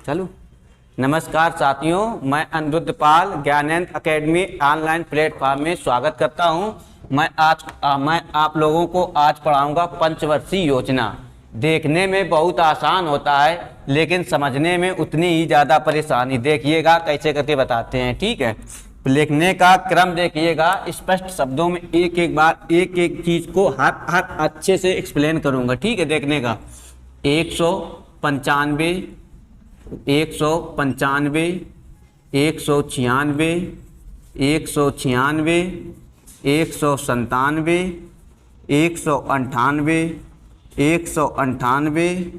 चलो। नमस्कार साथियों, मैं अनिरुद्ध पाल ज्ञानेंद्र एकेडमी ऑनलाइन प्लेटफॉर्म में स्वागत करता हूं। मैं आप लोगों को आज पढ़ाऊंगा पंचवर्षीय योजना। देखने में बहुत आसान होता है लेकिन समझने में उतनी ही ज़्यादा परेशानी। देखिएगा कैसे करके बताते हैं, ठीक है। लिखने का क्रम देखिएगा, स्पष्ट शब्दों में एक एक बार एक एक चीज़ को हर अच्छे से एक्सप्लेन करूंगा, ठीक है। देखने का 195, 195, 196, 196, 197, 198, 198,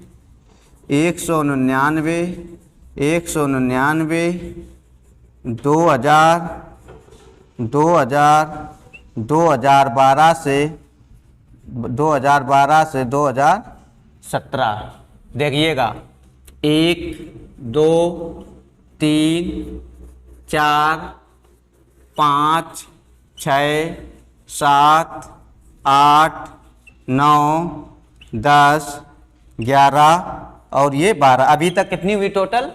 199, 199, 2000, 2012 से 2017। देखिएगा 1, 2, 3, 4, 5, 6, 7, 8, 9, 10, 11 और ये 12। अभी तक कितनी हुई टोटल?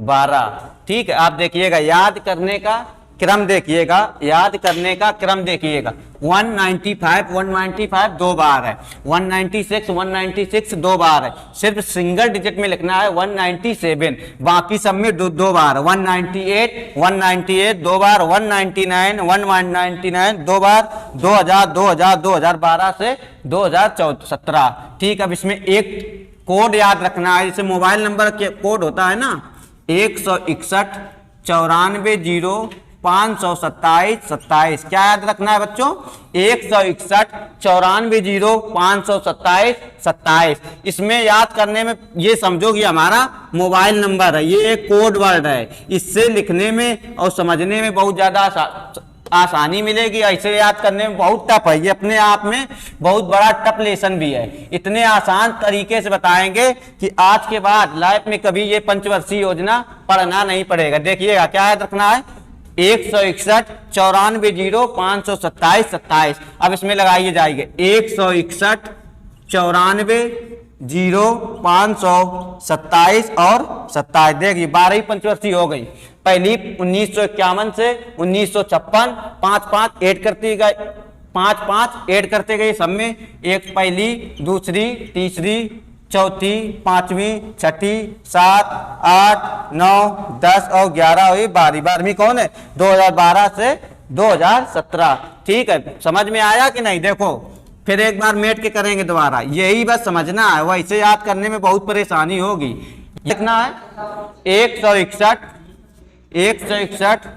12, ठीक है। आप देखिएगा, याद करने का क्रम देखिएगा, याद करने का क्रम देखिएगा। 195 दो बार है, 196 दो बार है। सिर्फ सिंगल डिजिट में लिखना है 197, बाकी सब में दो बार। 198 दो बार, 199 दो बार, 2012 से 2017, ठीक। अब इसमें एक कोड याद रखना है, जैसे मोबाइल नंबर के कोड होता है ना, 161 94 0527 27। क्या याद रखना है बच्चों? 161 94 0527 27। इसमें याद करने में ये समझो कि हमारा मोबाइल नंबर है, ये एक कोड वर्ड है। इससे लिखने में और समझने में बहुत ज़्यादा आसानी मिलेगी। ऐसे याद करने में बहुत टफ है, ये अपने आप में बहुत बड़ा टफ लेसन भी है। इतने आसान तरीके से बताएंगे कि आज के बाद लाइफ में कभी ये पंचवर्षीय योजना पढ़ना नहीं पड़ेगा। देखिएगा क्या याद रखना है, 161 94 0527 27। अब इसमें लगाइए जाइए 161 94 0527 और 27। देखिए 12 पंचवर्षीय हो गई। पहली 1951 से 1956, 5 ऐड करते गए, 5 ऐड करते गए सब में। एक पहली, दूसरी, तीसरी, चौथी, पांचवी, छठी, 7, 8, 9, 10 और 11 हुई 12। 12वीं कौन है? 2012 से 2017, ठीक है। समझ में आया कि नहीं? देखो फिर एक बार मेट के करेंगे दोबारा, यही बस समझना है, वैसे याद करने में बहुत परेशानी होगी। लिखना है 161 94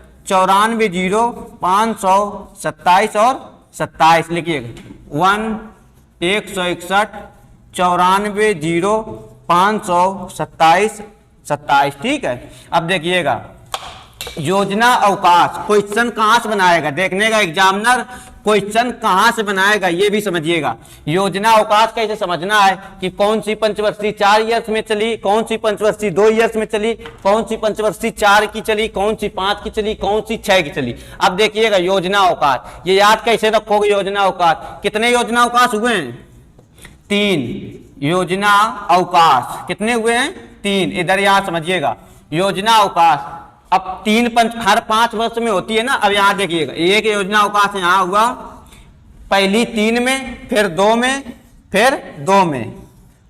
0527 और 27। लिखिएगा 161 94 0527 27, ठीक है। अब देखिएगा योजना अवकाश, क्वेश्चन कहां से बनाएगा? देखने का एग्जामिनर क्वेश्चन कहां से बनाएगा ये भी समझिएगा। योजना अवकाश कैसे समझना है कि कौन सी पंचवर्षीय 4 ईयर्स में चली, कौन सी पंचवर्षीय 2 ईयर्स में चली, कौन सी पंचवर्षीय 4 की चली, कौन सी 5 की चली, कौन सी 6 की चली। अब देखिएगा योजना अवकाश, ये याद कैसे रखोगे? योजना अवकाश कितने योजना अवकाश हुए हैं? 3 योजना अवकाश कितने हुए हैं? 3। इधर यहां समझिएगा योजना अवकाश। अब 3 हर 5 वर्ष में होती है ना। अब यहां देखिएगा एक योजना अवकाश यहां हुआ, पहली 3 में, फिर 2 में, फिर 2 में।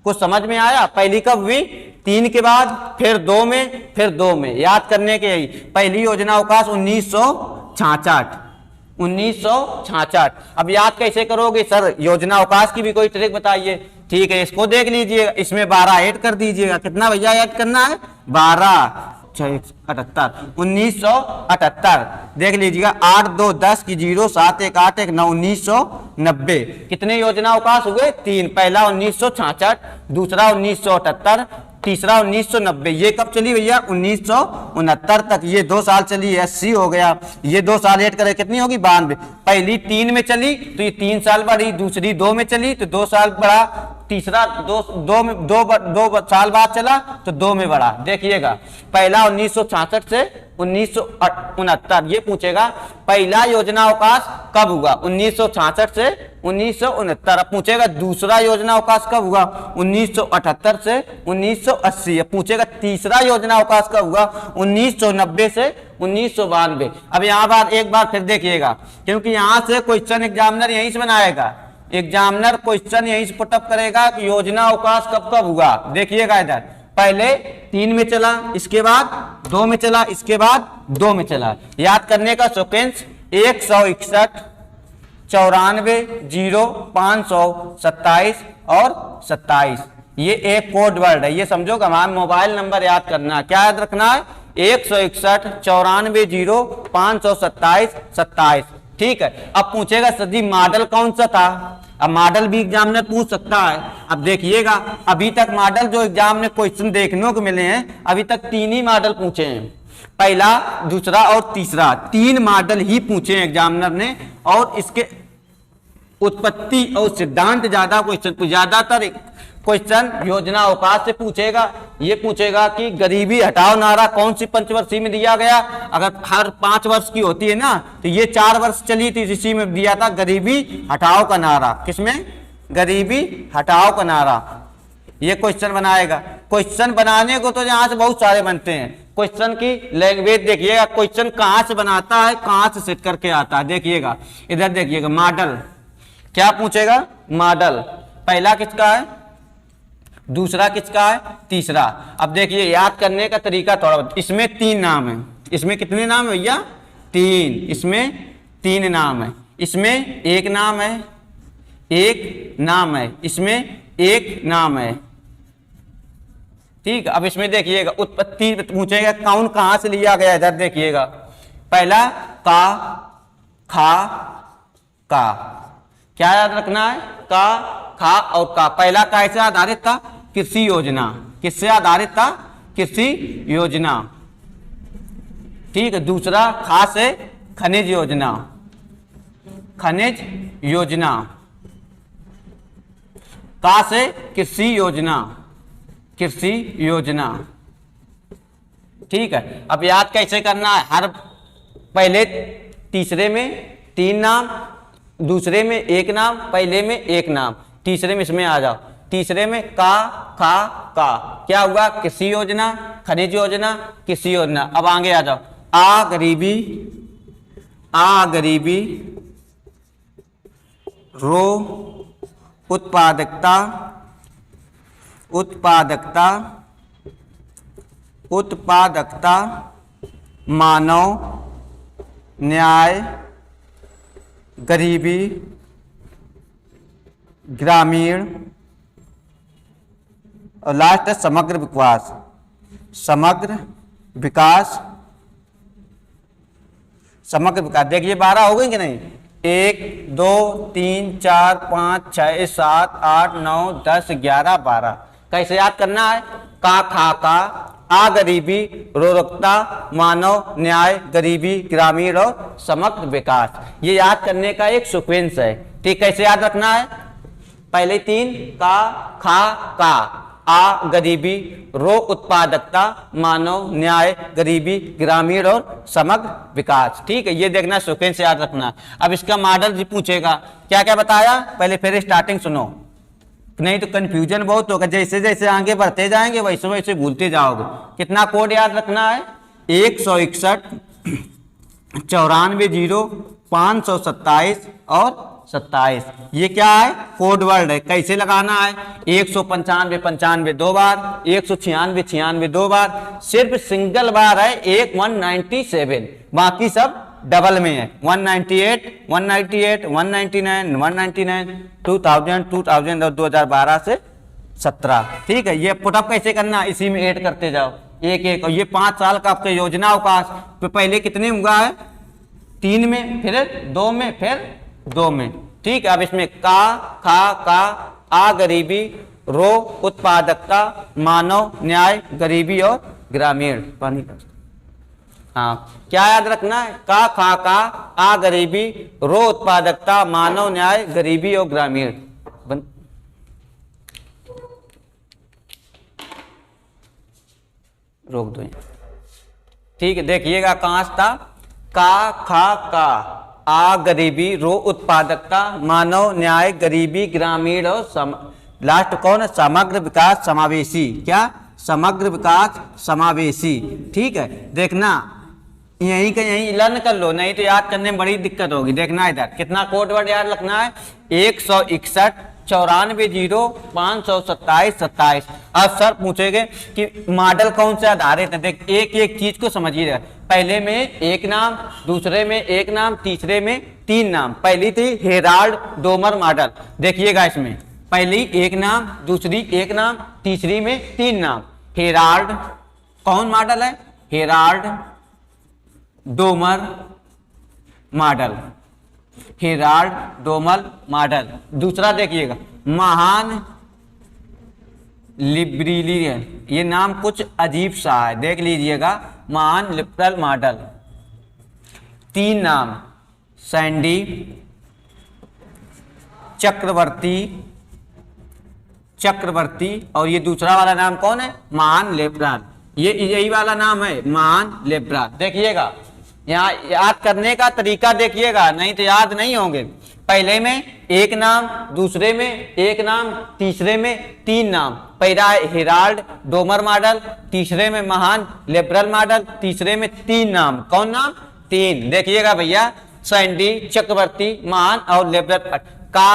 कुछ समझ में आया? पहली कब हुई? 3 के बाद, फिर 2 में, फिर 2 में। याद करने के यही पहली योजना अवकाश 1966। अब याद कैसे करोगे? सर योजना अवकाश की भी कोई ट्रिक बताइए। ठीक है, इसको देख लीजिएगा, इसमें 12 ऐड कर दीजिएगा। कितना भैया ऐड करना है? 12 78 1978। देख लीजिएगा 8 2 10 की 0 7 1 8 1 9 1990। कितने योजना अवकाश हुए? 3। पहला 1966, दूसरा 1978, तीसरा 1990। ये कब चली भैया? 1969 तक। ये 2 साल चली, 80 हो गया। ये 2 साल ऐड करें कितनी होगी? 92। पहली 3 में चली तो ये 3 साल बढ़ी, दूसरी 2 में चली तो 2 साल बढ़ा, तीसरा दो साल बाद चला तो 2 में बढ़ा। देखिएगा पहला 1966 से 1969, ये पूछेगा पहला योजना अवकाश कब हुआ, 1966 से 1969। अब पूछेगा दूसरा योजना अवकाश कब हुआ, 1978 से 1980। अब पूछेगा तीसरा योजना अवकाश कब हुआ, 1990 से 1992। अब यहाँ बार एक बार फिर देखिएगा, क्योंकि यहाँ से क्वेश्चन एग्जामिनर यहीं से बनाएगा, एग्जामिनर क्वेश्चन यहीं से पुटअप करेगा कि योजना अवकाश कब कब हुआ। देखिएगा इधर पहले 3 में चला, इसके बाद 2 में चला, इसके बाद 2 में चला। याद करने का सीक्वेंस 161, 94, 0, 527 और 27। ये एक कोड वर्ड है, ये समझो कि हमारा मोबाइल नंबर याद करना है। क्या याद रखना है, 161, 94, 0, 527, 27। ठीक है। अब पूछेगा सर जी मॉडल कौन सा था, अब मॉडल भी एग्जामिनर पूछ सकता है। अब देखिएगा अभी तक मॉडल जो एग्जाम में क्वेश्चन देखने को मिले हैं, अभी तक 3 ही मॉडल पूछे हैं, पहला, दूसरा और तीसरा, 3 मॉडल ही पूछे हैं एग्जामिनर ने। और इसके उत्पत्ति और सिद्धांत ज्यादातर क्वेश्चन योजना अवकाश से पूछेगा। ये पूछेगा कि गरीबी हटाओ नारा कौन सी पंचवर्षीय में दिया गया। अगर हर 5 वर्ष की होती है ना, तो ये 4 वर्ष चली थी, इसी में दिया था गरीबी हटाओ का नारा। किसमें, गरीबी हटाओ का नारा। ये क्वेश्चन बनाएगा। क्वेश्चन बनाने को तो यहाँ से बहुत सारे बनते हैं। क्वेश्चन की लैंग्वेज देखिएगा, क्वेश्चन कहाँ से बनाता है, कहाँ से सेट करके आता है। देखिएगा इधर देखिएगा, मॉडल क्या पूछेगा, मॉडल पहला किसका है, दूसरा किसका है, तीसरा। अब देखिए याद करने का तरीका थोड़ा, इसमें 3 नाम है, इसमें कितने नाम है भैया, 3, इसमें 3 नाम है, इसमें 1 नाम है, 1 नाम है, इसमें 1 नाम है। ठीक। अब इसमें देखिएगा उत्पत्ति पूछेगा कौन कहां से लिया गया, इधर देखिएगा पहला का, खा, का। क्या याद रखना है, का, खा और का। पहला कैसे आधारित था, कृषि योजना। किससे आधारित था, कृषि योजना। ठीक है। दूसरा खा से खनिज योजना, खनिज योजना। का से कृषि योजना, कृषि योजना। ठीक है। अब याद कैसे करना है, हर पहले तीसरे में 3 नाम, दूसरे में 1 नाम, पहले में 1 नाम, तीसरे में इसमें आ जाओ, तीसरे में का, खा, का। क्या हुआ, कृषि योजना, खनिज योजना, कृषि योजना। अब आगे आ जाओ, आ गरीबी, आ गरीबी, रो उत्पादकता, उत्पादकता, उत्पादकता, मानव न्याय, गरीबी, ग्रामीण और लास्ट है समग्र विकास, समग्र विकास, समग्र विकास। देखिए 12 हो गई कि नहीं, 1 2 3 4 5 6 7 8 9 10 11 12। कैसे याद करना है, का, खा, का, आ गरीबी, रोगता, मानव न्याय, गरीबी, ग्रामीण और समग्र विकास। ये याद करने का एक सीक्वेंस है। ठीक। कैसे याद रखना है, पहले 3 का, खा, का, आ गरीबी, रो उत्पादकता, मानव न्याय, गरीबी, ग्रामीण और समग्र विकास। ठीक है। ये देखना सीक्वेंस याद रखना। अब इसका मॉडल जी पूछेगा, क्या क्या बताया, पहले फिर स्टार्टिंग सुनो, नहीं तो कंफ्यूजन बहुत होगा। जैसे जैसे आगे बढ़ते जाएंगे वैसे वैसे भूलते जाओगे। कितना कोड याद रखना है, 161, 94, 0, 527 और 27। ये क्या है, कोड वर्ड है। कैसे लगाना है, 195 95 2 बार, 196 96 2 बार, सिर्फ सिंगल बार है 197, बाकी सब डबल में है। 198 198 199 199 2000 2000 और 2012 से 17। ठीक है। ये पुटअप कैसे करना, इसी में ऐड करते जाओ एक एक। और ये 5 साल का आपके योजना अवकाश तो पहले कितने हुआ है, 3 में, फिर 2 में, फिर 2 में। ठीक है। अब इसमें का, खा, का, आ गरीबी, रो उत्पादकता, मानव न्याय, गरीबी और ग्रामीण। पानी का हाँ, क्या याद रखना है, का, खा, का, आ गरीबी, रो उत्पादकता, मानव न्याय, गरीबी और ग्रामीण। रोक दो। ठीक है, देखिएगा कहाँ था, का खा का, आ गरीबी, रो उत्पादकता, मानव न्याय, गरीबी ग्रामीण और लास्ट कौन है, समग्र विकास समावेशी। क्या, समग्र विकास समावेशी। ठीक है, देखना यहीं का यहीं लर्न कर लो, नहीं तो याद करने में बड़ी दिक्कत होगी। देखना इधर कितना कोड वर्ड याद रखना है, 161 94 0 527 27। अब सर पूछेंगे कि मॉडल कौन से आधारित है। देख एक एक चीज को समझिए, पहले में एक नाम, दूसरे में एक नाम, तीसरे में 3 नाम। पहली थी हेराल्ड डोमर मॉडल, देखिएगा इसमें पहली एक नाम, दूसरी एक नाम, तीसरी में 3 नाम। हेराल्ड कौन मॉडल है, Herald Domar model, Herald Domar model. दूसरा देखिएगा महान लिबरेलियन, ये नाम कुछ अजीब सा है, देख लीजिएगा, महान लिबरल मॉडल। 3 नाम, सैंडी, चक्रवर्ती, चक्रवर्ती, और ये दूसरा वाला नाम कौन है, महान लिबरल। ये यही वाला नाम है, महान लिबरल। देखिएगा यहाँ याद करने का तरीका देखिएगा, नहीं तो याद नहीं होंगे। पहले में एक नाम, दूसरे में एक नाम, तीसरे में 3 नाम। पहला हेराल्ड डोमर मॉडल, तीसरे में महान लिबरल मॉडल, तीसरे में 3 नाम। कौन नाम, 3। देखिएगा भैया, सैंडी, चक्रवर्ती, महान और लिबरल। का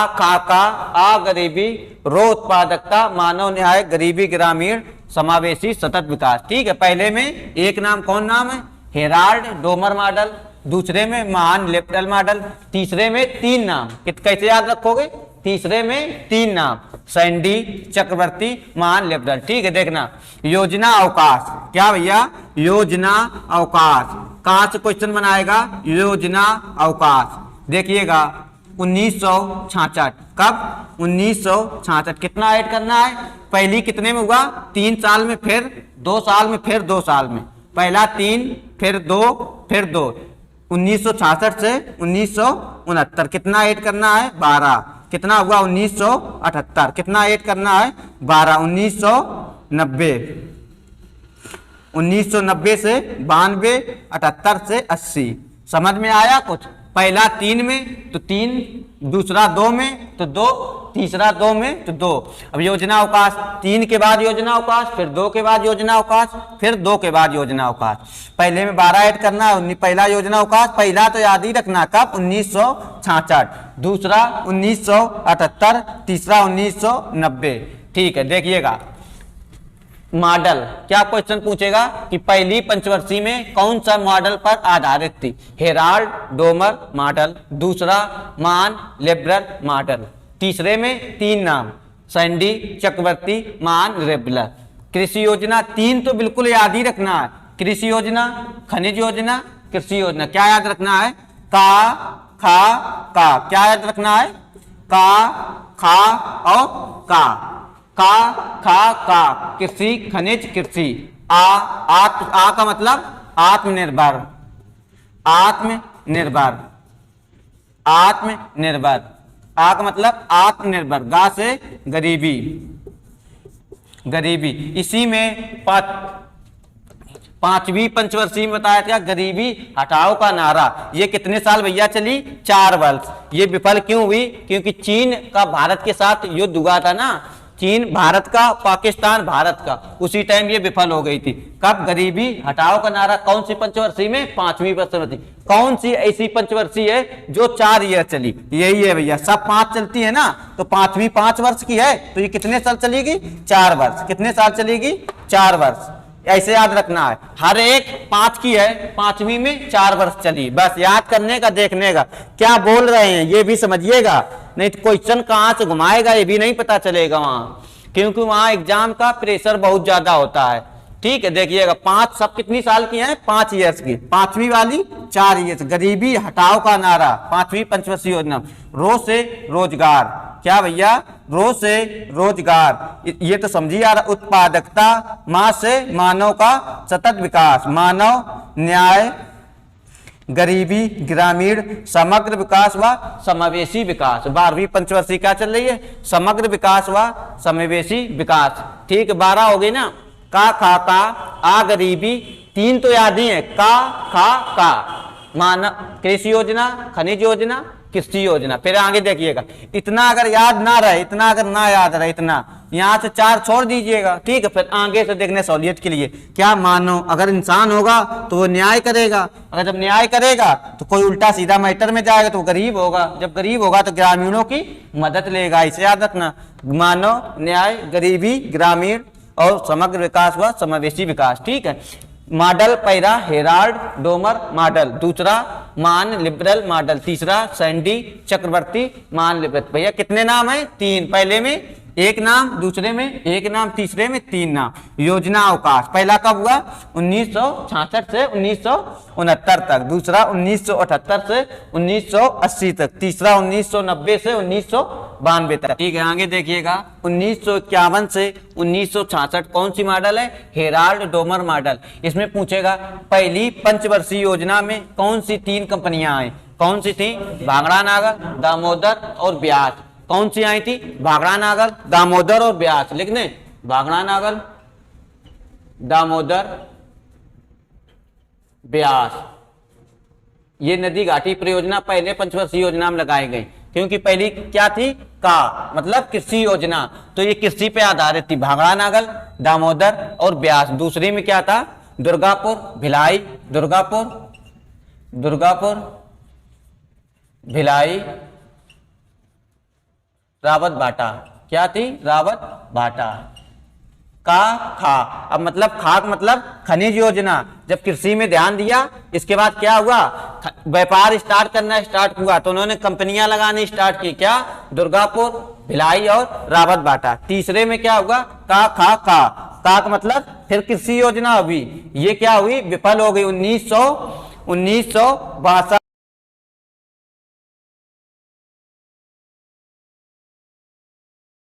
आ गरीबी, रो उत्पादकता, मानव न्याय, गरीबी ग्रामीण, समावेशी, सतत विकास। ठीक है, पहले में एक नाम कौन नाम है, हेराल्ड डोमर मॉडल, दूसरे में महान लिबरल मॉडल, तीसरे में 3 नाम। कैसे याद रखोगे, तीसरे में 3 नाम, सैंडी, चक्रवर्ती, महान लिबरल। ठीक है, देखना योजना अवकाश। क्या भैया, योजना अवकाश, कहां से क्वेश्चन बनाएगा, योजना अवकाश। देखिएगा 1966, कब, 1966। कितना ऐड करना है, पहली कितने में हुआ, 3 साल में, फिर 2 साल में, फिर 2 साल में। पहला 3, फिर 2, फिर 2। 1966 से 1969 कितना ऐड करना है, 12। कितना हुआ, 1978। कितना ऐड करना है, 12। 1990, 1990 से 92, 78 से 80। समझ में आया कुछ, पहला 3 में तो 3, दूसरा 2 में तो 2, तीसरा 2 में तो 2। अब योजना अवकाश, 3 के बाद योजना अवकाश, फिर 2 के बाद योजना अवकाश, फिर 2 के बाद योजना अवकाश। पहले में 12 ऐड करना है, पहला योजना अवकाश, पहला तो याद ही रखना, कब, 1966, दूसरा 1978, तीसरा 1990। ठीक है, देखिएगा मॉडल, क्या क्वेश्चन पूछेगा कि पहली पंचवर्षीय में कौन सा मॉडल पर आधारित थी, हेराल्ड डोमर मॉडल, दूसरा महान लिबरल मॉडल, तीसरे में 3 नाम, सैंडी, चक्रवर्ती, महान लिबरल। कृषि योजना 3 तो बिल्कुल याद ही रखना है, कृषि योजना, खनिज योजना, कृषि योजना। क्या याद रखना है, का खा का, क्या याद रखना है, का खा और का खा का, कृषि, खनिज, कृषि। आ का मतलब आत्मनिर्भर, आत्मनिर्भर, आत्मनिर्भर। आ का मतलब आत्मनिर्भर, गा से गरीबी, गरीबी। इसी में 5वीं पंचवर्षीय में बताया था गरीबी हटाओ का नारा। ये कितने साल भैया चली, 4 वर्ष। ये विफल क्यों हुई, क्योंकि चीन का भारत के साथ युद्ध हुआ था ना, चीन भारत का, पाकिस्तान भारत का, उसी टाइम ये विफल हो गई थी। कब, गरीबी हटाओ का नारा कौन सी पंचवर्षीय में, 5वीं पंचवर्षीय। कौन सी ऐसी पंचवर्षीय है जो 4 ईयर चली, यही है भैया। सब 5 चलती है ना, तो 5वीं 5 वर्ष की है, तो ये कितने साल चलेगी, 4 वर्ष। कितने साल चलेगी, 4 वर्ष। ऐसे याद रखना है, हर एक 5 की है, 5वीं में 4 वर्ष चली। बस याद करने का, देखने का क्या बोल रहे हैं ये भी समझिएगा, नहीं तो क्वेश्चन कहां से घुमाएगा ये भी नहीं पता चलेगा वहां, क्योंकि वहां एग्जाम का प्रेशर बहुत ज्यादा होता है। ठीक है, देखिएगा 5 सब कितनी साल की है, 5 ईयर्स की। 5वीं वाली 4 ईयर्स। गरीबी हटाओ का नारा, 5वीं पंचवर्षीय योजना। रो से रोजगार, क्या भैया, रो से रोजगार, ये तो समझिए यार। उत्पादकता, मां से मानव का सतत विकास, मानव न्याय, गरीबी ग्रामीण, समग्र विकास व समावेशी विकास। 12वीं पंचवर्षीय क्या चल रही है, समग्र विकास व समावेशी विकास। ठीक, 12 हो गई ना, का खा का, आ गरीबी, तीन तो याद ही है, का खा का। मानव कृषि योजना, खनिज योजना, कृषि योजना। फिर आगे देखिएगा, इतना अगर याद ना रहे, इतना अगर ना याद रहे, इतना यहाँ से 4 छोड़ दीजिएगा, ठीक है। फिर आगे से देखने सहूलियत के लिए क्या, मानो अगर इंसान होगा तो वो न्याय करेगा, अगर जब न्याय करेगा तो कोई उल्टा सीधा मैटर में जाएगा तो गरीब होगा, जब गरीब होगा तो ग्रामीणों की मदद लेगा। इसे याद रखना, मानव, न्याय, गरीबी, ग्रामीण और समग्र विकास व समावेशी विकास, ठीक है। मॉडल पहला हेराल्ड डोमर मॉडल, दूसरा मान लिबरल मॉडल, तीसरा सैंडी चक्रवर्ती मान लिबरल। भैया कितने नाम है? 3। पहले में एक नाम, दूसरे में एक नाम, तीसरे में 3 नाम। योजना अवकाश पहला कब हुआ? 1966 से 1969 तक, दूसरा 1978 से 1980 तक, तीसरा 1990 से 1992 तक, ठीक है। आगे देखिएगा 1951 से 1966 कौन सी मॉडल है? Herald Domar model. इसमें पूछेगा पहली पंचवर्षीय योजना में कौन सी 3 कंपनियां आई? कौन सी थी? भांगड़ा नागर, दामोदर और ब्यास। कौन सी आई थी? भांगड़ा नागर, दामोदर और ब्यास। लिख दें, भांगड़ा नागर, दामोदर, ब्यास। ये नदी घाटी परियोजना पहले पंचवर्षीय योजना में लगाई गई, क्योंकि पहली क्या थी? का मतलब कृषि योजना, तो ये कृषि पे आधारित थी, भांगड़ा नागर, दामोदर और ब्यास। दूसरी में क्या था? दुर्गापुर, भिलाई, दुर्गापुर, भिलाई, रावत भाटा। क्या थी? रावत भाटा। का खा, अब मतलब खाक मतलब खनिज योजना। जब कृषि में ध्यान दिया, इसके बाद क्या हुआ? व्यापार स्टार्ट करना स्टार्ट हुआ, तो उन्होंने कंपनियां लगानी स्टार्ट की। क्या? दुर्गापुर, भिलाई और रावत भाटा। तीसरे में क्या हुआ? का खा का, काक मतलब फिर कृषि योजना हुई, ये क्या हुई? विफल हो गई 1962